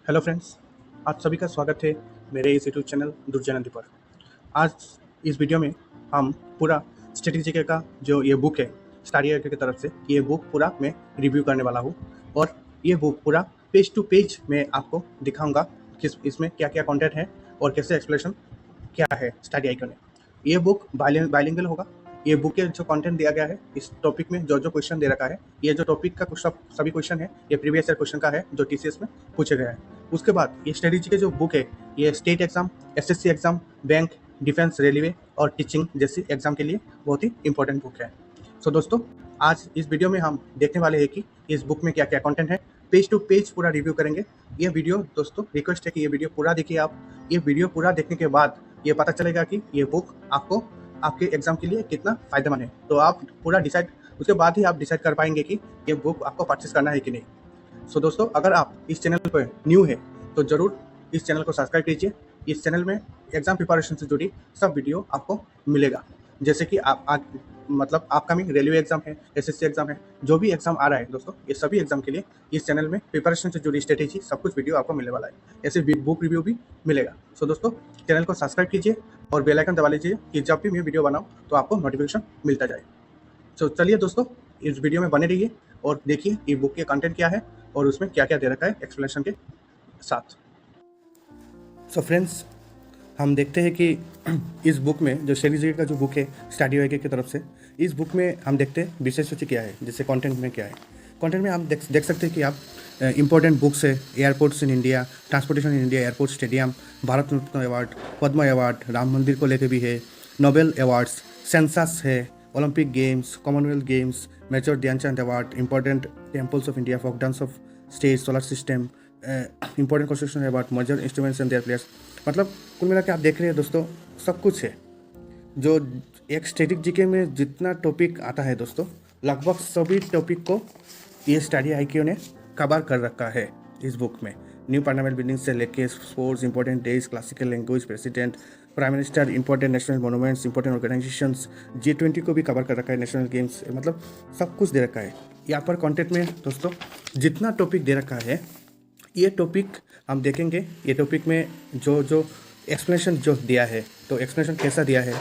Hello friends, आप सभी का स्वागत है मेरे इस यूट्यूब चैनल दुर्जनंदी पर। आज इस वीडियो में हम पूरा स्ट्रेटेजी का जो ये बुक है स्टडी आईक्यू की तरफ से, ये बुक पूरा मैं रिव्यू करने वाला हूँ। और ये बुक पूरा पेज टू पेज मैं आपको दिखाऊंगा किस इसमें क्या क्या कंटेंट है और कैसे एक्सप्लेनेशन क्या है स्टडी आइकन में। ये बुक बाइलिंगुअल होगा। ये बुक के जो कंटेंट दिया गया है इस टॉपिक में, जो जो क्वेश्चन दे रखा है, ये जो टॉपिक का कुछ सभी क्वेश्चन है ये प्रीवियस ईयर क्वेश्चन का है जो टीसीएस में पूछे गए हैं। उसके बाद ये स्ट्रेटेजी के जो बुक है ये state exam, SSC exam, bank, defence, railway और टीचिंग जैसी एग्जाम के लिए बहुत ही इंपॉर्टेंट बुक है। सो दोस्तों, आज इस वीडियो में हम देखने वाले हैं कि इस बुक में क्या क्या कंटेंट है। पेज टू पेज पूरा रिव्यू करेंगे। ये वीडियो दोस्तों, रिक्वेस्ट है कि ये वीडियो पूरा देखिए आप। ये वीडियो पूरा देखने के बाद ये पता चलेगा कि ये बुक आपको आपके एग्जाम के लिए कितना फायदेमंद है। तो आप पूरा डिसाइड, उसके बाद ही आप डिसाइड कर पाएंगे कि ये बुक आपको परचेस करना है कि नहीं। सो दोस्तों, अगर आप इस चैनल पर न्यू है तो ज़रूर इस चैनल को सब्सक्राइब कीजिए। इस चैनल में एग्जाम प्रिपरेशन से जुड़ी सब वीडियो आपको मिलेगा। जैसे कि आप आज मतलब अपकमिंग रेलवे एग्जाम है, एसएससी एग्जाम है, जो भी एग्जाम आ रहा है दोस्तों, ये सभी एग्जाम के लिए इस चैनल में प्रिपरेशन से जुड़ी स्ट्रेटेजी सब कुछ वीडियो आपको मिलने वाला है। ऐसे बुक रिव्यू भी मिलेगा। सो दोस्तों, चैनल को सब्सक्राइब कीजिए और बेल आइकन दबा लीजिए कि जब भी मैं वीडियो बनाऊँ तो आपको नोटिफिकेशन मिलता जाए। सो चलिए दोस्तों, इस वीडियो में बने रहिए और देखिए ये बुक के कंटेंट क्या है और उसमें क्या क्या दे रखा है एक्सप्लेनेशन के साथ। सो फ्रेंड्स, हम देखते हैं कि इस बुक में जो स्ट्रेटेजी का जो बुक है स्टडी आईक्यू की तरफ से, इस बुक में हम देखते हैं विशेष सूची क्या है, जैसे कंटेंट में क्या है। कंटेंट में हम देख सकते हैं कि आप इंपॉर्टेंट बुक्स है, airports in India, transportation in India, airport stadium, Bharat Ratna award, Padma award, Ram Mandir को लेकर भी है, नोबेल अवार्ड्स, सेंसस है, Olympic games, Commonwealth games, major Dhyanchand award, important temples of India, folk dance of state, solar system, important constitution award, major instruments and their players. मतलब कुल मिला के आप देख रहे हैं दोस्तों, सब कुछ है जो एक स्टैटिक जीके में जितना टॉपिक आता है दोस्तों, लगभग सभी टॉपिक को ये स्टडी आईक्यू ने कवर कर रखा है इस बुक में। न्यू पार्लियामेंट बिल्डिंग से लेके sports, important days, classical language, president, prime minister, important national monuments, important organisations, G20 को भी कवर कर रखा है, नेशनल गेम्स, मतलब सब कुछ दे रखा है यहाँ पर कंटेंट में दोस्तों। जितना टॉपिक दे रखा है ये टॉपिक हम देखेंगे। ये टॉपिक में जो जो एक्सप्लेनेशन जो दिया है, तो एक्सप्लेनेशन कैसा दिया है,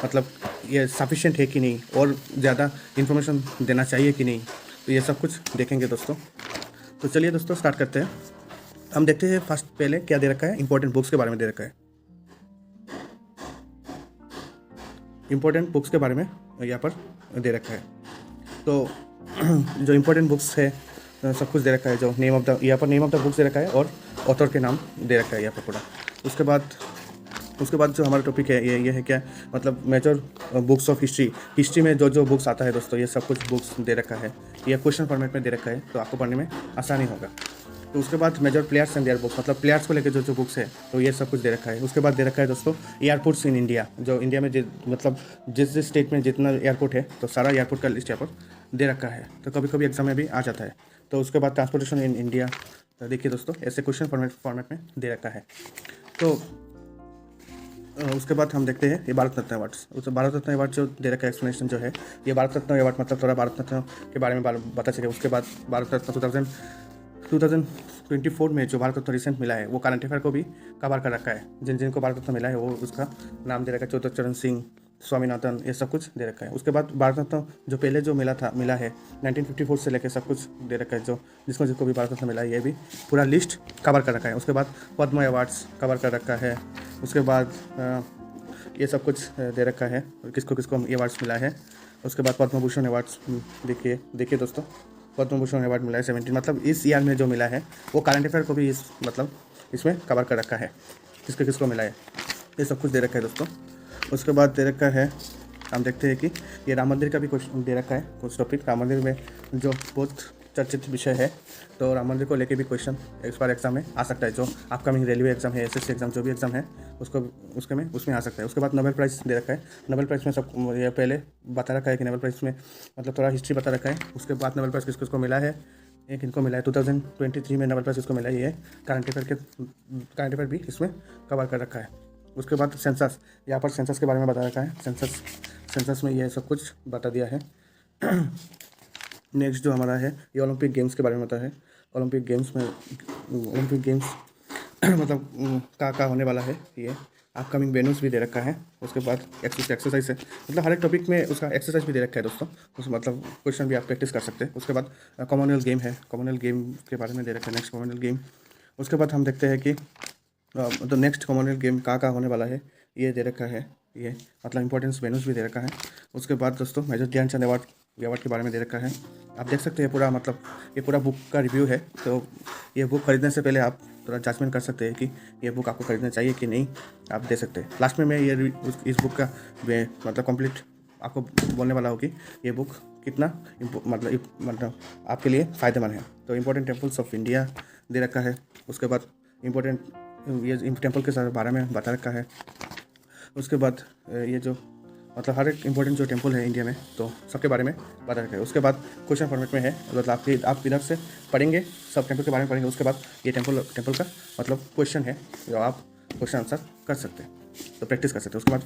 मतलब ये सफिशिएंट है कि नहीं और ज़्यादा इन्फॉर्मेशन देना चाहिए कि नहीं, तो ये सब कुछ देखेंगे दोस्तों। तो चलिए दोस्तों, स्टार्ट करते हैं। हम देखते हैं फर्स्ट पहले क्या दे रखा है, इंपॉर्टेंट बुक्स के बारे में दे रखा है। इंपॉर्टेंट बुक्स के बारे में यहाँ पर दे रखा है। तो जो इंपॉर्टेंट बुक्स है सब कुछ दे रखा है, जो नेम ऑफ द, यहाँ पर नेम ऑफ द बुक्स दे रखा है और ऑथर के नाम दे रखा है यहाँ पर पूरा। उसके बाद जो हमारा टॉपिक है ये है क्या, मतलब मेजर बुक्स ऑफ हिस्ट्री में जो जो बुक्स आता है दोस्तों, ये सब कुछ बुक्स दे रखा है। ये क्वेश्चन फॉर्मेट में दे रखा है, तो आपको पढ़ने में आसानी होगा। तो उसके बाद major players and their books, मतलब प्लेयर्स को लेकर जो जो बुक्स है, तो ये सब कुछ दे रखा है। उसके बाद दे रखा है दोस्तों एयरपोर्ट्स इन इंडिया, जो इंडिया में मतलब जिस स्टेट में जितना एयरपोर्ट है, तो सारा एयरपोर्ट का लिस्ट यहाँ पर दे रखा है, तो कभी कभी एग्जाम में भी आ जाता है। तो उसके बाद ट्रांसपोर्टेशन इन इंडिया, तो देखिए दोस्तों ऐसे क्वेश्चन फॉर्मेट में दे रखा है। तो उसके बाद हम देखते हैं ये भारत रत्न अवार्ड्स। उस भारत रत्न अवार्ड जो दे रखा है एक्सप्लेनेशन जो है, ये भारत रत्न अवार्ड मतलब थोड़ा भारत रत्न के बारे में पता चले। उसके बाद भारत रत्न 2024 में जो भारत रत्न रिसेंट मिला है, वो करंट अफेयर को भी कवर कर रखा है। जिनको भारत रत्न मिला है वो उसका नाम दे रखा है, चौधरी चरण सिंह, स्वामीनाथन, ये सब कुछ दे रखा है। उसके बाद भारत रत्न जो पहले जो मिला है 1954 से लेकर सब कुछ दे रखा है, जो जिसको भी भारत रत्न मिला है ये भी पूरा लिस्ट कवर कर रखा है। उसके बाद पद्म अवार्ड्स कवर कर रखा है। उसके बाद ये सब कुछ दे रखा है किसको किसको ये अवार्ड्स मिला है। उसके बाद पद्म भूषण अवार्ड्स देखिए दोस्तों, पद्म भूषण अवार्ड मिला है 17, मतलब इस ईयर में जो मिला है वो करंट अफेयर को भी इसमें कवर कर रखा है, किसको मिला है, ये सब कुछ दे रखा है दोस्तों। उसके बाद दे रखा है, हम देखते हैं कि ये राम मंदिर का भी क्वेश्चन दे रखा है, कुछ टॉपिक राम मंदिर में जो बहुत चर्चित विषय है, तो राम मंदिर को लेके भी क्वेश्चन इस बार एग्जाम में आ सकता है। जो अपकमिंग रेलवे एग्जाम है, एसएससी एग्जाम, जो भी एग्जाम है उसमें आ सकता है। उसके बाद नोबेल प्राइज़ दे रखा है। नोबेल प्राइज़ में सब ये पहले बता रखा है कि नोबेल प्राइज़ में मतलब थोड़ा हिस्ट्री बता रखा है। उसके बाद नोबेल प्राइज़ किसको मिला है, एक इनको मिला है 2023 में नोबेल प्राइज़ किसको मिला है, ये करंट अफेयर भी इसमें कवर कर रखा है। उसके बाद सेंसस, यहाँ पर सेंसस के बारे में बता रखा है। सेंसस में ये सब कुछ बता दिया है। नेक्स्ट जो हमारा है ये ओलंपिक गेम्स के बारे में बता है। ओलंपिक गेम्स में ओलंपिक गेम्स मतलब का होने वाला है, ये अपकमिंग वेन्यूज भी दे रखा है। उसके बाद एक्सरसाइज है, मतलब हर एक टॉपिक में उसका एक्सरसाइज भी दे रखा है दोस्तों, उस मतलब क्वेश्चन भी आप प्रैक्टिस कर सकते हैं। उसके बाद कॉमनवेल्थ गेम है, कॉमनवेल्थ गेम के बारे में दे रखा है, नेक्स्ट कॉमनवेल्थ गेम। उसके बाद हम देखते हैं कि तो नेक्स्ट कॉमनवेल्थ गेम कहाँ होने वाला है, ये दे रखा है, ये मतलब इंपॉर्टेंस वेन्यूज भी दे रखा है। उसके बाद दोस्तों मेजर ध्यानचंद अवार्ड के बारे में दे रखा है। आप देख सकते हैं पूरा, मतलब ये पूरा बुक का रिव्यू है। तो ये बुक खरीदने से पहले आप थोड़ा जांचमेंट कर सकते हैं कि ये बुक आपको खरीदना चाहिए कि नहीं, आप दे सकते हैं। लास्ट में मैं ये इस बुक का मतलब कंप्लीट आपको बोलने वाला हूँ कि ये बुक कितना मतलब आपके लिए फ़ायदेमंद है। तो इम्पोर्टेंट टेम्पल्स ऑफ इंडिया दे रखा है। उसके बाद इम्पोर्टेंट ये टेम्पल के बारे में बता रखा है। उसके बाद ये जो मतलब हर एक इम्पोर्टेंट जो टेम्पल है इंडिया में, तो सबके बारे में बता रखा है। उसके बाद क्वेश्चन फॉर्मेट में है, मतलब आप इधर से पढ़ेंगे, सब टेम्पल के बारे में पढ़ेंगे। उसके बाद ये टेम्पल का मतलब क्वेश्चन है जो आप क्वेश्चन आंसर कर सकते हैं, तो प्रैक्टिस कर सकते हैं। उसके बाद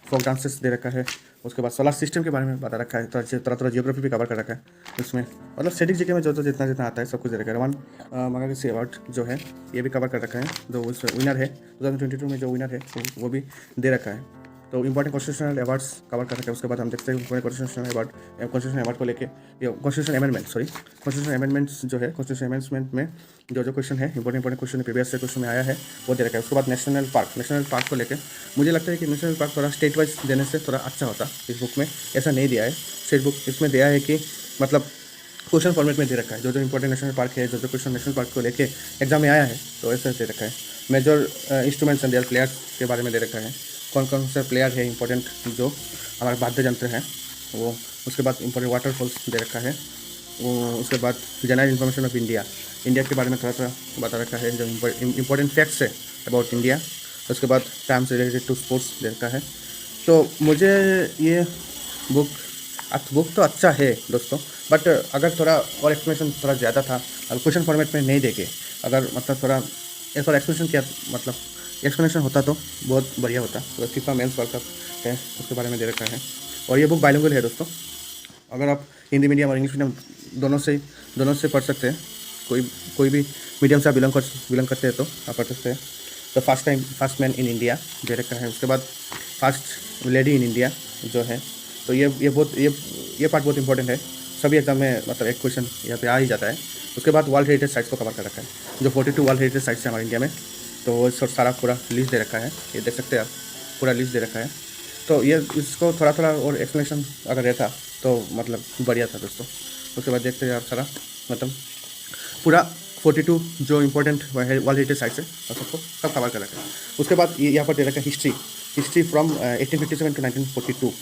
फोक डांसेस दे रखा है। उसके बाद सोलर सिस्टम के बारे में बता रखा है, तरह जियोग्राफी भी कवर कर रखा है उसमें, मतलब स्टैटिक जीके में जो जितना आता है सब कुछ दे रखा है। रमन मंगासी अवार्ड जो है ये भी कवर कर रखा है, जो उस विनर है 2022 में जो विनर है वो भी दे रखा है। तो इंपॉर्टेंट कॉन्स्टिट्यूशनल अवार्ड्स कवर कर रखे हैं। उसके बाद हम देखते हैं कॉन्स्टिट्यूशनल अवार्ड को लेके ये कॉन्स्टिट्यूशनल अमेंडमेंट्स जो है, कॉन्स्टिट्यूशनल अमेंडमेंट में जो क्वेश्चन है इंपॉर्टेंट क्वेश्चन प्रीवियस से क्वेश्चन में आया है वो दे रखा है। उसके बाद नेशनल पार्क को लेकर मुझे लगता है कि नेशनल पार्क थोड़ा स्टेट वाइज देने से थोड़ा अच्छा होता। इस बुक में ऐसा नहीं दिया है, स्टेट बुक इसमें दिया है कि मतलब क्वेश्चन फॉर्मेट में दे रखा है, जो इंपॉर्टेंट नेशनल पार्क है, जो क्वेश्चन नेशनल पार्क को लेके एग्जाम में आया है तो ऐसे दे रखा है। Major instruments and their players के बारे में दे रखा है, कौन कौन से प्लेयर है इंपॉर्टेंट जो हमारे वाद्य यंत्र हैं वो। उसके बाद इंपॉर्टेंट वाटरफॉल्स दे रखा है वो। उसके बाद जनरल इन्फॉर्मेशन ऑफ इंडिया के बारे में थोड़ा सा बता रखा है, जो इंपॉर्टेंट फैक्ट्स है अबाउट इंडिया। उसके बाद टाइम्स रिलेटेड टू स्पोर्ट्स दे रखा है। तो मुझे ये बुक तो अच्छा है दोस्तों, बट अगर थोड़ा और एक्सप्लेनेशन थोड़ा ज़्यादा था, अगर क्वेश्चन फॉर्मेट में नहीं देके अगर मतलब थोड़ा एक और एक्सप्लेनेशन किया, मतलब एक्सप्लेनेशन होता तो बहुत बढ़िया होता। तो फीफा मेंस वर्ल्ड कप है उसके बारे में दे रखा है। और ये बुक बाइलिंगुअल है दोस्तों, अगर आप हिंदी मीडियम और इंग्लिश मीडियम दोनों से पढ़ सकते हैं, कोई भी मीडियम से आप बिलोंग करते हैं तो आप पढ़ सकते हैं। तो फर्स्ट मैन इन इंडिया दे रखा है। उसके बाद फर्स्ट लेडी इन इंडिया जो है, तो ये पार्ट बहुत इंपॉर्टेंट है, सभी एग्जाम में मतलब एक क्वेश्चन यहाँ पे आ ही जाता है। उसके बाद वर्ल्ड हेरिटेज साइट्स को कवर कर रखा है, जो 42 वर्ल्ड हेरिटेज साइट्स है हमारे इंडिया में, तो वो सारा पूरा लिस्ट दे रखा है, ये देख सकते हैं आप, पूरा लिस्ट दे रखा है। तो ये इसको थोड़ा और एक्सप्लेनेशन अगर रहता तो मतलब बढ़िया था दोस्तों। उसके बाद देखते हैं आप सारा मतलब पूरा 42 जो इंपॉर्टेंट वर्ल्ड हेरिटेज साइट्स है और सब कवर कर रखा है। उसके बाद ये यहाँ पर दे रखा है हिस्ट्री फ्रॉम 1857 टू 1942,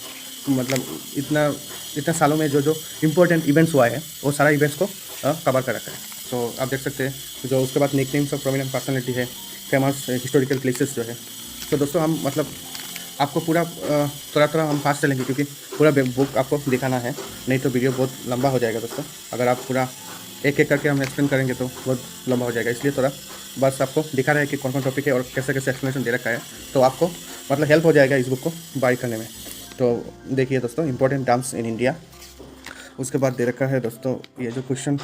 मतलब इतना सालों में जो इम्पोर्टेंट इवेंट्स हुआ है वो सारा इवेंट्स को कवर कर रखा है। तो आप देख सकते हैं जो उसके बाद निकनेम्स ऑफ प्रोमिनेंट पर्सनैलिटी है, फेमस हिस्टोरिकल प्लेसेस जो है। तो दोस्तों हम मतलब आपको पूरा थोड़ा हम फास्ट चलेंगे क्योंकि पूरा बुक आपको दिखाना है, नहीं तो वीडियो बहुत लंबा हो जाएगा दोस्तों। अगर आप पूरा एक करके हम एक्सप्लेन करेंगे तो बहुत लंबा हो जाएगा, इसलिए थोड़ा बस आपको दिखा रहा है कि कौन कौन टॉपिक है और कैसे एक्सप्लेनेशन दे रखा है, तो आपको मतलब हेल्प हो जाएगा इस बुक को बाय करने में। तो देखिए दोस्तों, इंपॉर्टेंट डांस इन इंडिया, उसके बाद दे रखा है दोस्तों ये जो क्वेश्चन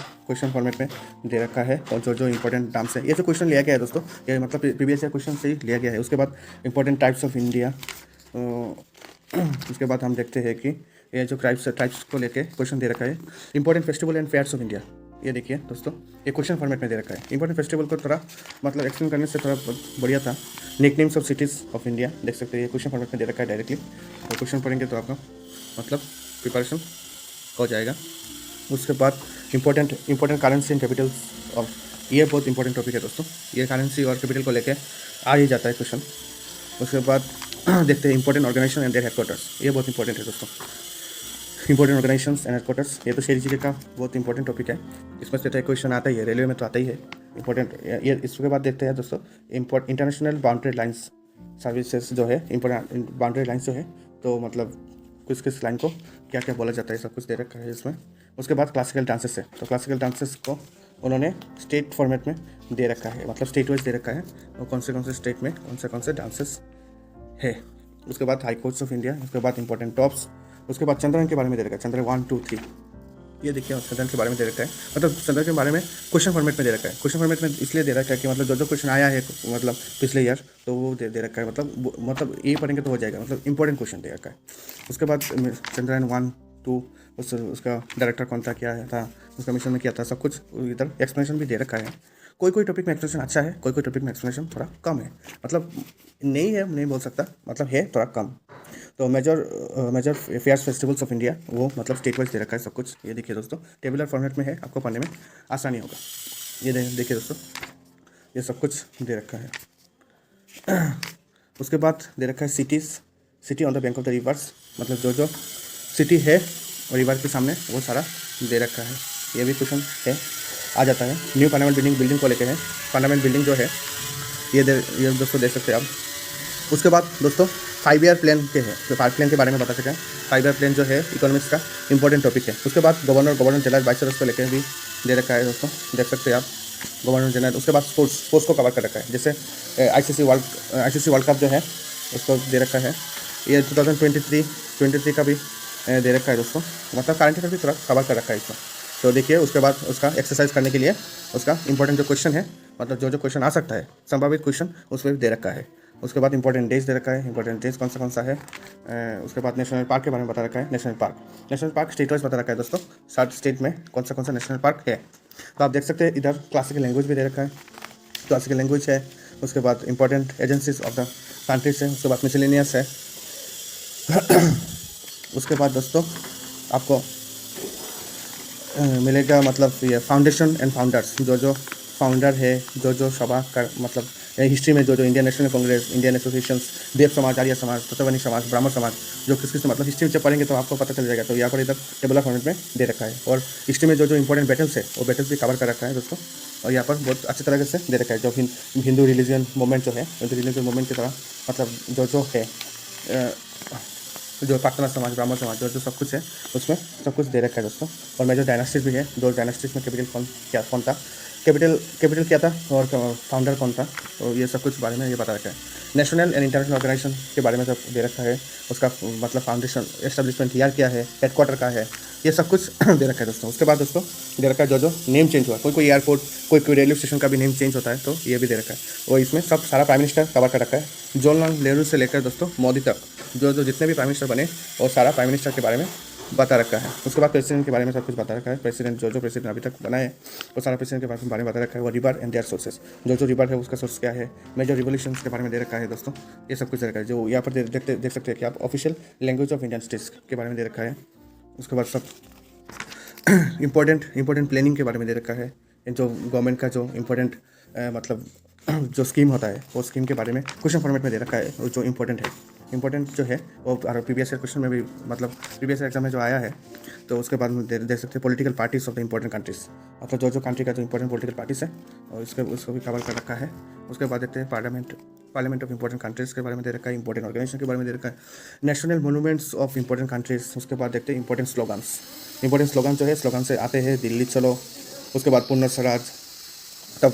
फॉर्मेट में दे रखा है, और जो इंपॉर्टेंट डांस है, ये जो क्वेश्चन लिया गया है दोस्तों, ये मतलब प्रीवियस ईयर क्वेश्चन से ही लिया गया है। उसके बाद इंपॉर्टेंट टाइप्स ऑफ इंडिया, उसके बाद हम देखते हैं कि ये जो टाइप्स को लेके क्वेश्चन दे रखा है। Important festival and fairs of India, ये देखिए दोस्तों, ये क्वेश्चन फॉर्मेट में दे रखा है। इंपॉर्टेंट फेस्टिवल को थोड़ा मतलब एक्सप्लेन करने से थोड़ा बढ़िया था। Nicknames of cities of India देख सकते हैं, ये क्वेश्चन फॉर्मेट में दे रखा है डायरेक्टली, तो क्वेश्चन पढ़ेंगे तो आपका मतलब प्रिपरेशन हो जाएगा। उसके बाद इंपॉर्टेंट करेंसी एंड कैपिटल्स, और ये बहुत इंपॉर्टेंट टॉपिक है दोस्तों, ये करेंसी और कैपिटल को लेके आ ही जाता है क्वेश्चन। उसके बाद देखते हैं important organisation and their headquarters, ये बहुत इंपॉर्टेंट है दोस्तों। इंपॉर्टेंट ऑर्गेनाइजेशंस एंड हेडक्वार्टर्स, ये तो शेरी का बहुत इंपॉर्टेंट टॉपिक है, इसमें से क्वेश्चन आता ही है, रेलवे में तो आता ही है इंपॉर्टेंट। ये इसके बाद देखते हैं दोस्तों इंटरनेशनल बाउंड्री लाइन्स सर्विसेज जो है, इंपॉर्टेंट बाउंड्री लाइन्स जो है, तो मतलब किस लाइन को क्या क्या बोला जाता है सब कुछ दे रखा है इसमें। उसके बाद क्लासिकल डांसेस है, तो क्लासिकल डांसेस को उन्होंने स्टेट फॉर्मेट में दे रखा है, मतलब स्टेट वाइज दे रखा है, और कौन से स्टेट में कौन से डांसेस है। उसके बाद हाई कोर्ट्स ऑफ इंडिया, उसके बाद इंपॉर्टेंट टॉप्स, उसके बाद चंद्रयान के बारे में दे रखा है, चंद्रयान 1, 2, 3, ये देखिए संदर्भ के बारे में दे रखा है, मतलब संदर्भ के बारे में क्वेश्चन फॉर्मेट में दे रखा है। क्वेश्चन फॉर्मेट में इसलिए दे रखा है कि मतलब जो क्वेश्चन आया है मतलब पिछले ईयर, तो वो दे रखा है, मतलब ये पढ़ेंगे तो हो जाएगा, मतलब इंपॉर्टेंट क्वेश्चन दे रखा है। उसके बाद चंद्रयान 1, 2, उसका डायरेक्टर कौन था, क्या था, उसका मिशन में क्या था, सब कुछ इधर एक्सप्लेनेशन भी दे रखा है। कोई टॉपिक में एक्सप्लेनेशन अच्छा है, कोई टॉपिक में एक्सप्लेनेशन थोड़ा कम है, मतलब नहीं है नहीं बोल सकता, मतलब है थोड़ा कम। तो major fairs festivals of India, वो मतलब स्टेट वाइज दे रखा है सब कुछ। ये देखिए दोस्तों, टेबुलर फॉर्मेट में है, आपको पढ़ने में आसानी होगा। ये देखिए दोस्तों, ये सब कुछ दे रखा है। उसके बाद दे रखा है city on the bank of the reverse, मतलब जो सिटी है और रिवर के सामने वो सारा दे रखा है। ये भी क्वेश्चन है, आ जाता है। न्यू पार्लियामेंट बिल्डिंग को लेके है, पार्लियामेंट बिल्डिंग जो है ये दोस्तों देख सकते हैं आप। उसके बाद दोस्तों 5 ईयर प्लान के है, तो 5 प्लान के बारे में बता सकें। 5 ईयर प्लान जो है इकोनॉमिक्स का इंपॉर्टेंट टॉपिक है। उसके बाद गवर्नर जनरल वाइस चांसलर को लेकर भी दे रखा है दोस्तों, देख सकते हैं आप, गवर्नर जनरल। उसके बाद स्पोर्ट्स को कवर कर रखा है, जैसे आईसीसी वर्ल्ड कप जो है उसको दे रखा है। ये 2023 का भी दे रखा है दोस्तों, मतलब करंट अफेयर भी थोड़ा कवर कर रखा है इसमें। तो देखिए उसके बाद उसका एक्सरसाइज करने के लिए उसका इंपॉर्टेंट जो क्वेश्चन है, मतलब जो क्वेश्चन आ सकता है संभावित क्वेश्चन, उसमें भी दे रखा है। उसके बाद इंपॉर्टेंट डेज दे रखा है, इंपॉर्टेंट डेज कौन सा है। उसके बाद नेशनल पार्क के बारे में बता रखा है। नेशनल पार्क स्टेट वाइज बता रखा है दोस्तों, 7 स्टेट में कौन सा नेशनल पार्क है। तो आप देख सकते हैं इधर क्लासिकल लैंग्वेज भी दे रखा है, क्लासिकल लैंग्वेज है। उसके बाद important agencies of the countries है। उसके बाद मिसलेनियस है। उसके बाद दोस्तों आपको मिलेगा मतलब ये फाउंडेशन एंड फाउंडर्स, जो फाउंडर है, जो सभा का मतलब हिस्ट्री में जो Indian National Congress, Indian associations, Dev Samaj, Arya समाज, तत्वनी समाज, ब्राह्मण समाज, जो किस मतलब हिस्ट्री में जब पढ़ेंगे तो आपको पता चल जाएगा। तो यहाँ पर इधर टेबुलर फॉर्मेट में दे रखा है। और हिस्ट्री में जो इंपॉर्टेंट बैटल्स है वो बैटल्स भी कवर कर रखा है दोस्तों। और यहाँ पर बहुत अच्छी तरह से दे रखा है, जो हिंदू रिलीजन मूवमेंट जो है, हिंदू रिलीजन मूवमेंट की तरह मतलब जो है जो प्रार्थना समाज, ब्राह्मण समाज, जो सब कुछ है उसमें सब कुछ दे रखा है दोस्तों। और मेजर डायनास्टीज भी है, दो डायनास्टीज में कैपिटल कौन था, कैपिटल क्या था और फाउंडर कौन था, तो ये सब कुछ बारे में ये बता रखा है। नेशनल एंड इंटरनेशनल ऑर्गेनाइजेशन के बारे में सब दे रखा है, उसका मतलब फाउंडेशन एस्टेब्लिशमेंट ईयर क्या है, हेडक्वार्टर का है, ये सब कुछ दे रखा है दोस्तों। उसके बाद दोस्तों दे रखा है जो नेम चेंज हुआ, कोई एयरपोर्ट, कोई रेलवे स्टेशन का भी नेम चेंज होता है, तो ये भी दे रखा है। और इसमें सब सारा प्राइम मिनिस्टर कवर कर रखा है, जवाहरलाल नेहरू से लेकर दोस्तों मोदी तक, जो जितने भी प्राइम मिनिस्टर बने और सारा प्राइम मिनिस्टर के बारे में बता रखा है। उसके बाद प्रेसिडेंट के बारे में सब कुछ बता रखा है। प्रेसिडेंट जो प्रेसिडेंट अभी तक बना है वो सारा प्रेसिडेंट के बारे में बता रखा है। वो रिवर एंड देयर सोर्सेस, जो रिवर है उसका सोर्स क्या है, मेजर रिवोल्यूशंस के बारे में दे रखा है दोस्तों। ये सब कुछ दे रखा है, जो यहाँ पर देख सकते हैं कि आप official language of Indian states के बारे में दे रखा है। उसके बाद सब इंपॉर्टेंट प्लानिंग के बारे में दे रखा है, जो गवर्नमेंट का जो इंपॉर्टेंट मतलब जो स्कीम होता है वो स्कीम के बारे में क्वेश्चन फॉर्मेट में दे रखा है। और जो इंपॉर्टेंट जो है वो प्रीवियस ईयर क्वेश्चन में भी मतलब प्रीवियस एग्जाम में जो आया है, तो उसके बाद में देख सकते हैं political parties of the important countries, मतलब जो कंट्री का जो इंपॉर्टेंट पॉलिटिकल पार्टीज है और उसको भी कवर कर रखा है। उसके बाद देखते हैं पार्लियामेंट ऑफ इंपॉर्टेंट कंट्रीज के बारे में दे रखा है, इंपॉर्टेंट ऑर्गेनाइजेशन के बारे में दे रखा है, national monuments of important countries. उसके बाद देखते हैं इंपॉर्टेंट स्लोगन जो है, स्लोगन से आते हैं दिल्ली चलो, उसके बाद पूर्ण स्वराज, तब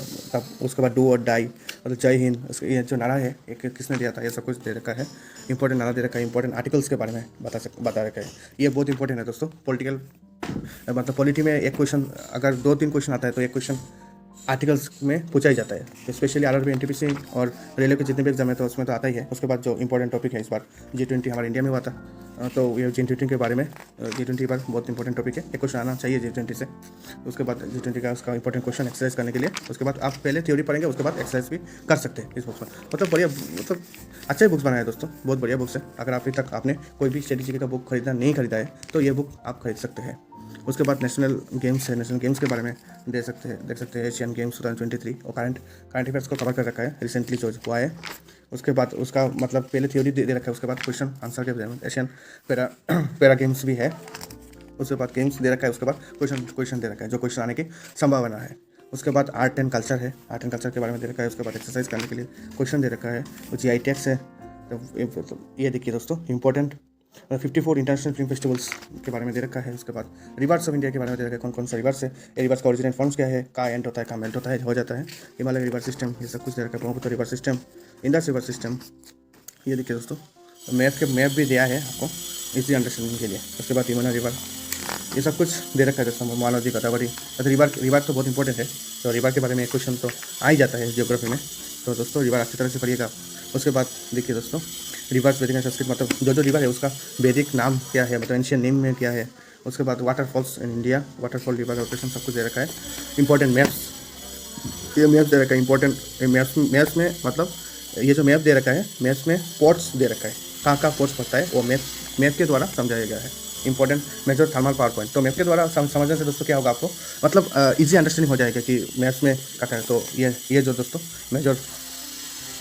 उसके बाद डू और डाई, मतलब जय हिंद, ये जो नारा है एक किसने दिया था, ये सब कुछ दे रखा है। इंपॉर्टेंट नारा दे रखा है, इंपॉर्टेंट आर्टिकल्स के बारे में बता रखा है। ये बहुत इंपॉर्टेंट है दोस्तों। पॉलिटिकल मतलब पॉलिटी में एक क्वेश्चन, अगर 2-3 क्वेश्चन आता है तो एक क्वेश्चन आर्टिकल्स में पूछा ही जाता है, स्पेशली आरआरबी, एनटीपीसी और रेलवे के जितने भी एग्जाम है तो उसमें तो आता ही है। उसके बाद जो इंपॉर्टेंट टॉपिक है, इस बार G20 हमारे इंडिया में हुआ था, तो ये G20 के बारे में, G20 पर बहुत इंपॉर्टेंट टॉपिक है, एक क्वेश्चन आना चाहिए G20 से। उसके बाद G20 का उसका इंपॉर्टेंट क्वेश्चन एक्सरसाइज करने के लिए, उसके बाद आप पहले थ्योरी पढ़ेंगे, उसके बाद एक्सरसाइज भी कर सकते हैं इस बुक्स में। मतलब बढ़िया, मतलब अच्छे बुक्स बनाए हैं दोस्तों, बहुत बढ़िया बुक्स है। अगर अभी तक आपने कोई भी स्ट्रेटेजी का बुक नहीं खरीदा है तो ये बुक आप खरीद सकते हैं। उसके बाद नेशनल गेम्स है, नेशनल गेम्स के बारे में देख सकते हैं एशियन गेम्स 2023 और करंट अफेयर्स को कवर कर रखा है, रिसेंटली जो हुआ है। उसके बाद उसका मतलब पहले थ्योरी दे रखा है, उसके बाद क्वेश्चन आंसर के बारे में एशियन पैरा गेम्स भी है, उसके बाद गेम्स दे रखा है, उसके बाद क्वेश्चन दे रखा है जो क्वेश्चन आने की संभावना है। उसके बाद आर्ट एंड कल्चर है, आर्ट एंड कल्चर के बारे में दे रखा है। उसके बाद एक्सरसाइज करने के लिए क्वेश्चन दे रखा है। GI टैक्स है, तो ये देखिए दोस्तों इंपॉर्टेंट 54 इंटरनेशनल फिल्म फेस्टिवल्स के बारे में दे रखा है। उसके बाद रिवर्स ऑफ इंडिया के बारे में दे रखा है, कौन सा रिवर्स है, ये रिवर्स का ओरिजिनल फॉर्म्स क्या है, का एंड होता है, का मेल्ट होता है, हो जाता है, हिमालय रिवर सिस्टम, ये सब कुछ दे रखा है, Brahmaputra river system, Indus river system. ये देखिए दोस्तों मैप भी दिया है आपको इजी अंडरस्टैंडिंग के लिए। उसके बाद यमुना रिवर, ये सब कुछ दे रखा है दोस्तों, मानव जी गोदावरी। तो रिवर तो बहुत इंपॉर्टेंट है, तो रिवर के बारे में एक क्वेश्चन तो आ ही जाता है जियोग्राफी में। तो दोस्तों रिवर अच्छी तरह से पढ़िएगा। उसके बाद देखिए दोस्तों, रिवर्स वैदिक एंड संस्कृत, मतलब जो रिवर है उसका वैदिक नाम क्या है, मतलब एंशियन नेम में क्या है। उसके बाद waterfalls in India, waterfall river rotation सब कुछ दे रखा है। इंपॉर्टेंट मैप्स, ये मैप दे रखा है इंपॉर्टेंट। मैप्स में मतलब ये जो मैप दे रखा है, मैप्स में पोर्ट्स दे रखा है, कहाँ पोर्ट्स पड़ता है वो मैप के द्वारा समझाया गया है। Important major thermal power point, तो मैप के द्वारा समझने से दोस्तों क्या होगा आपको, मतलब इजी अंडरस्टैंडिंग हो जाएगा कि मैप्स में क्या है। तो ये जो दोस्तों major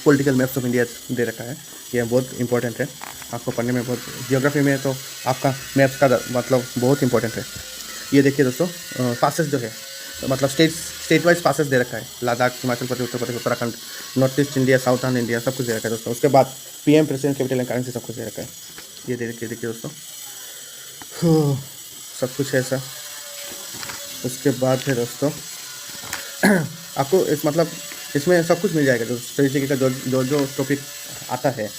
political maps of India दे रखा है, ये बहुत इंपॉर्टेंट है आपको पढ़ने में। बहुत जियोग्राफी में तो आपका मैप्स का मतलब बहुत इंपॉर्टेंट है। ये देखिए दोस्तों, पासेस जो है, तो मतलब स्टेट वाइज पासेस दे रखा है, Ladakh, Himachal Pradesh, Uttar Pradesh, Uttarakhand, north east India, southern India, सब कुछ दे रखा है दोस्तों। उसके बाद PM, president, capital and currency सब कुछ दे रखा है। ये देखिए दोस्तों, सब कुछ है ऐसा। उसके बाद है दोस्तों आपको इस मतलब इसमें सब कुछ मिल जाएगा, जो स्ट्रेटेजी का जो टॉपिक आता है,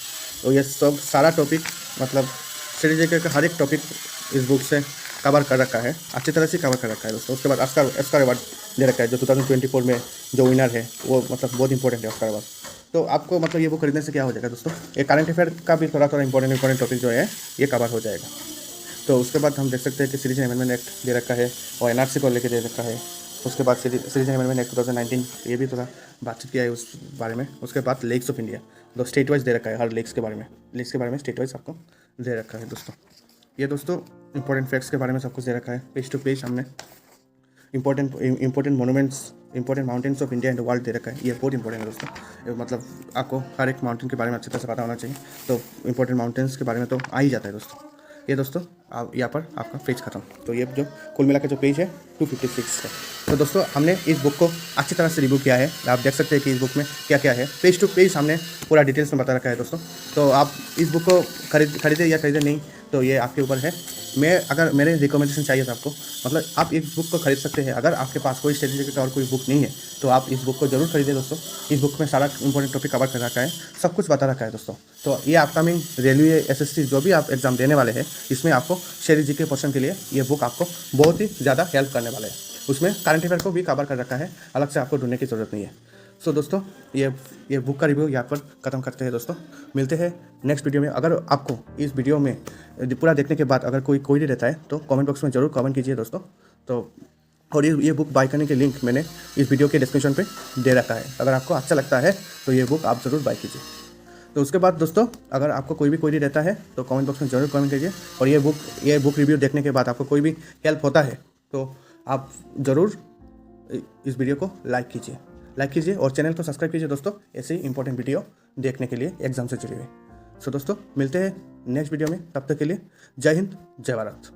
तो ये सब सारा टॉपिक मतलब स्ट्रेटेजी का हर एक टॉपिक इस बुक से कवर कर रखा है, अच्छी तरह से कवर कर रखा है दोस्तों। उसके बाद ऑस्कर अवार्ड दे रखा है, जो 2024 में जो विनर है वो मतलब बहुत इंपॉर्टेंट है ऑस्कर अवार्ड। तो आपको मतलब ये बुक खरीदने से क्या हो जाएगा दोस्तों, ये करंट अफेयर का भी थोड़ा इंपॉर्टेंट टॉपिक जो है ये कवर हो जाएगा। तो उसके बाद हम देख सकते हैं कि सिटीजन अमेंडमेंट एक्ट दे रखा है और NRC को लेकर दे रखा है। उसके बाद सिटीजन अमेंडमेंट एक्ट 2019, ये भी थोड़ा बातचीत किया है उस बारे में। उसके बाद लेक्स ऑफ इंडिया, तो स्टेट वाइज दे रखा है, हर लेक्स के बारे में स्टेट वाइज आपको दे रखा है दोस्तों। ये दोस्तों इंपॉर्टेंट फैक्ट्स के बारे में सब कुछ दे रखा है, पेज टू पेज हमने important monuments, important mountains of India and world दे रखा है। ये बहुत इंपॉर्टेंट है दोस्तों, मतलब आपको हर एक माउंटेन के बारे में अच्छी तरह से पता होना चाहिए। तो इंपॉर्टेंट माउंटेन्स के बारे में तो आ ही जाता है दोस्तों। ये दोस्तों आप यहाँ पर आपका पेज खत्म। तो ये जो कुल मिला के जो पेज है 256 है। तो दोस्तों हमने इस बुक को अच्छी तरह से रिव्यू किया है, आप देख सकते हैं कि इस बुक में क्या क्या है, पेज टू पेज हमने पूरा डिटेल्स में बता रखा है दोस्तों। तो आप इस बुक को खरीदे या खरीदे नहीं तो ये आपके ऊपर है। अगर मेरे रिकमेंडेशन चाहिए था आपको, मतलब आप इस बुक को खरीद सकते हैं। अगर आपके पास कोई स्ट्रेटेजी का और कोई बुक नहीं है तो आप इस बुक को जरूर खरीदें दोस्तों। इस बुक में सारा इंपॉर्टेंट टॉपिक कवर कर रखा है, सब कुछ बता रखा है दोस्तों। तो ये अपकमिंग रेलवे SSC जो भी आप एग्जाम देने वाले हैं, इसमें आपको स्ट्रेटेजी के पोर्शन के लिए ये बुक आपको बहुत ही ज़्यादा हेल्प करने वाला है। उसमें करंट अफेयर को भी कवर कर रखा है, अलग से आपको ढूंढने की ज़रूरत नहीं है। सो दोस्तों ये बुक का रिव्यू यहाँ पर ख़त्म करते हैं दोस्तों। मिलते हैं नेक्स्ट वीडियो में। अगर आपको इस वीडियो में पूरा देखने के बाद अगर कोई क्वेरी रहता है तो कमेंट बॉक्स में ज़रूर कमेंट कीजिए दोस्तों। तो और ये बुक बाय करने के लिंक मैंने इस वीडियो के डिस्क्रिप्शन पे दे रखा है। अगर आपको अच्छा लगता है तो ये बुक आप ज़रूर बाय कीजिए। तो उसके बाद दोस्तों अगर आपको कोई भी क्वेरी रहता है तो कमेंट बॉक्स में ज़रूर कमेंट कीजिए। और ये बुक रिव्यू देखने के बाद आपको कोई भी हेल्प होता है तो आप ज़रूर इस वीडियो को लाइक कीजिए और चैनल को सब्सक्राइब कीजिए दोस्तों, ऐसे ही इंपॉर्टेंट वीडियो देखने के लिए एग्जाम से जुड़े हुए। सो दोस्तों मिलते हैं नेक्स्ट वीडियो में, तब तक के लिए जय हिंद, जय भारत।